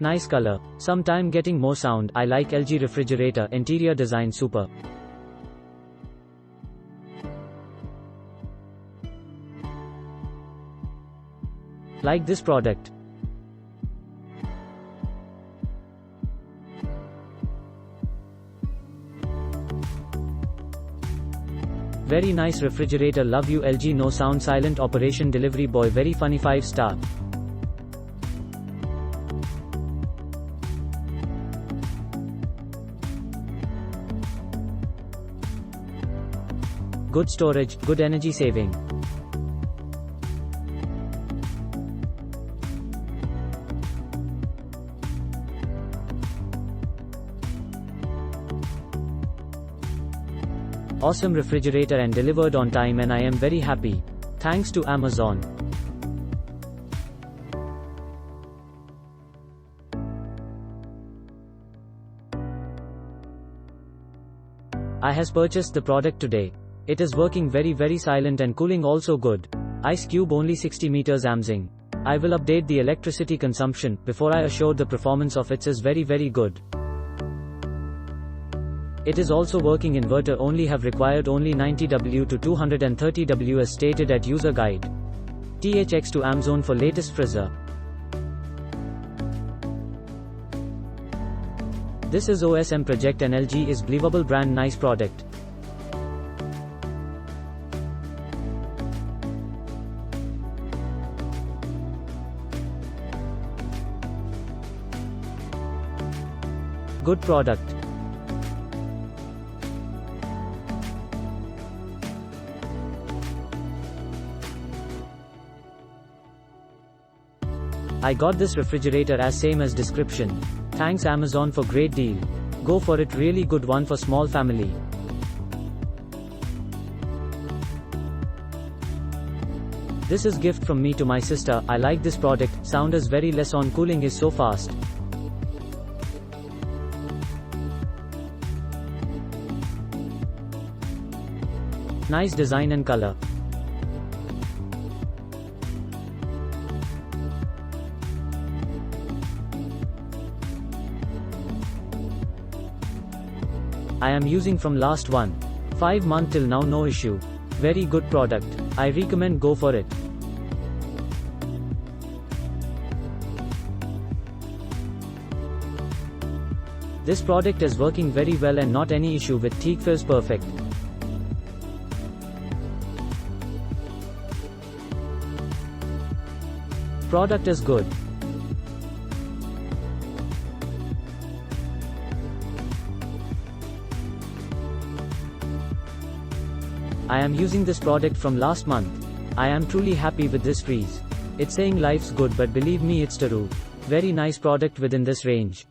Nice color. Sometime getting more sound. I like LG refrigerator. Interior design super. Like this product. Very nice refrigerator. Love you LG. No sound, silent operation, delivery boy very funny, 5-star. Good storage, good energy saving. Awesome refrigerator and delivered on time, and I am very happy. Thanks to Amazon. I has purchased the product today. It is working very silent and cooling also good. Ice cube only 60 meters amzing. I will update the electricity consumption before I assure the performance of it is very good. It is also working. Inverter only have required only 90 W to 230 W as stated at user guide. THX to Amazon for latest freezer. This is OSM project and LG is believable brand. Nice product. Good product. I got this refrigerator as same as description. Thanks Amazon for great deal. Go for it, really good one for small family. This is gift from me to my sister. I like this product. Sound is very less on, cooling is so fast. Nice design and color. I am using from last 5 month till now, no issue. Very good product. I recommend go for it. This product is working very well and not any issue with thick feels perfect. Product is good. I am using this product from last month. I am truly happy with this freeze. It's saying life's good, but believe me it's true. Very nice product within this range.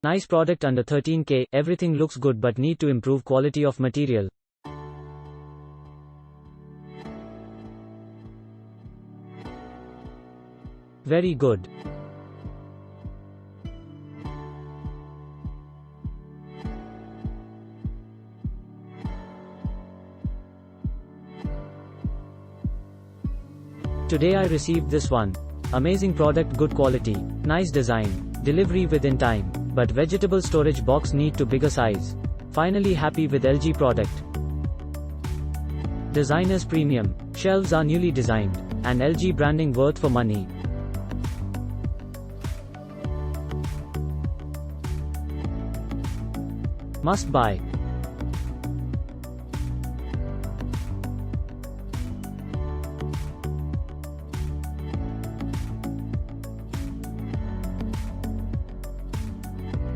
Nice product under 13K, everything looks good but need to improve quality of material. Very good. Today I received this one. Amazing product, good quality, nice design, delivery within time, but vegetable storage box need to bigger size. Finally happy with LG product. Design is premium, shelves are newly designed, and LG branding worth for money. Must buy.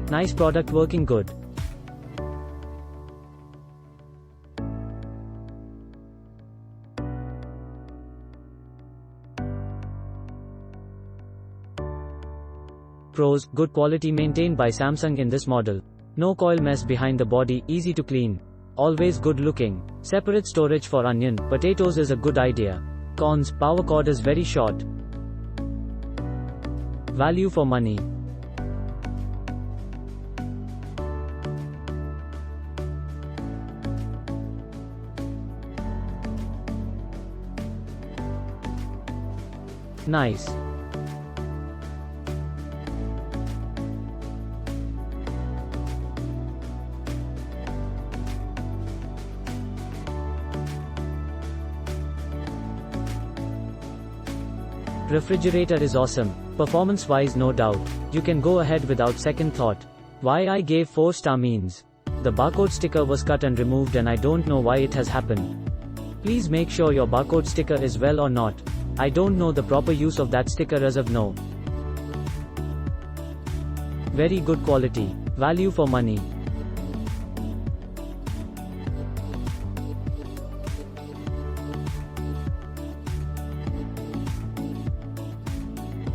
Nice product, working good. Pros, good quality maintained by Samsung in this model. No coil mess behind the body, easy to clean. Always good looking. Separate storage for onion, potatoes is a good idea. Cons, power cord is very short. Value for money. Nice. Refrigerator is awesome. Performance-wise, no doubt. You can go ahead without second thought. Why I gave 4-star means the barcode sticker was cut and removed, and I don't know why it has happened. Please make sure your barcode sticker is well or not. I don't know the proper use of that sticker as of now. Very good quality. Value for money.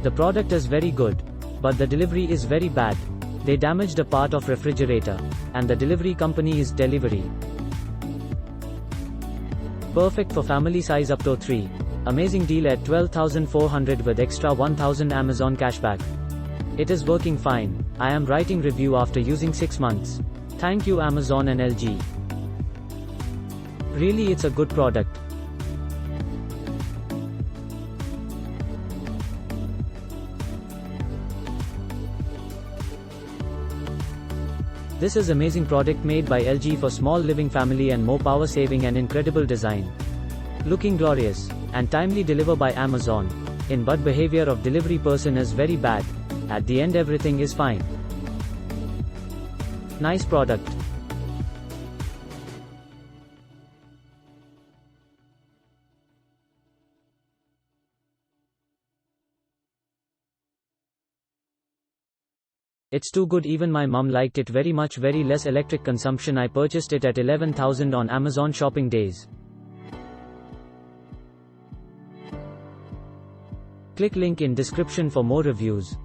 The product is very good, but the delivery is very bad. They damaged a part of refrigerator, and the delivery company is delivery. Perfect for family size up to 3. Amazing deal at 12,400 with extra 1,000 Amazon cashback. It is working fine. I am writing review after using 6 months. Thank you Amazon and LG. Really, it's a good product. This is amazing product made by LG for small living family and more power saving and incredible design. Looking glorious, and timely deliver by Amazon. In but behavior of delivery person is very bad. At the end everything is fine. Nice product. It's too good, even my mum liked it very much. Very less electric consumption. I purchased it at 11,000 on Amazon shopping days. Click link in description for more reviews.